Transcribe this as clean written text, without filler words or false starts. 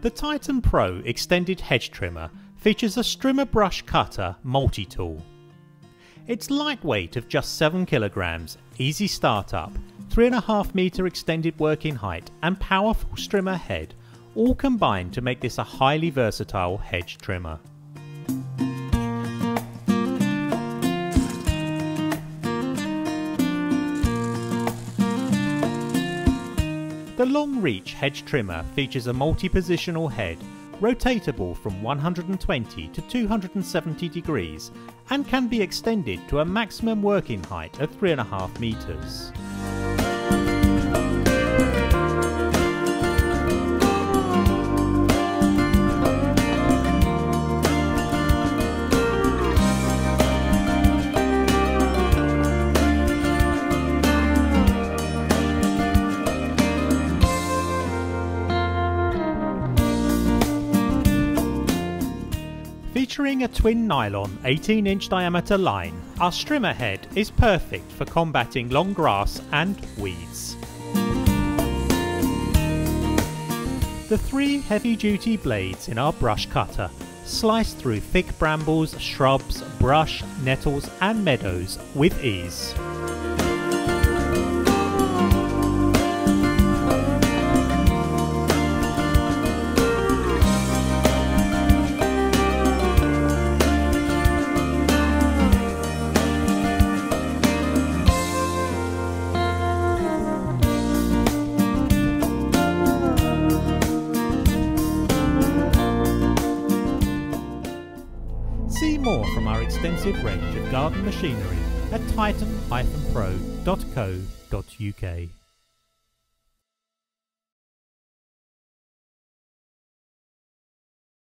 The Titan Pro extended hedge trimmer features a strimmer brush cutter multi-tool. It's lightweight of just 7 kg, easy startup, 3.5 metre extended working height and powerful strimmer head all combine to make this a highly versatile hedge trimmer. The long reach hedge trimmer features a multi-positional head, rotatable from 120 to 270 degrees and can be extended to a maximum working height of 3.5 metres. Featuring a twin nylon 18-inch diameter line, our strimmer head is perfect for combating long grass and weeds. The 3 heavy-duty blades in our brush cutter slice through thick brambles, shrubs, brush, nettles and meadows with ease. See more from our extensive range of garden machinery at titan-pro.co.uk.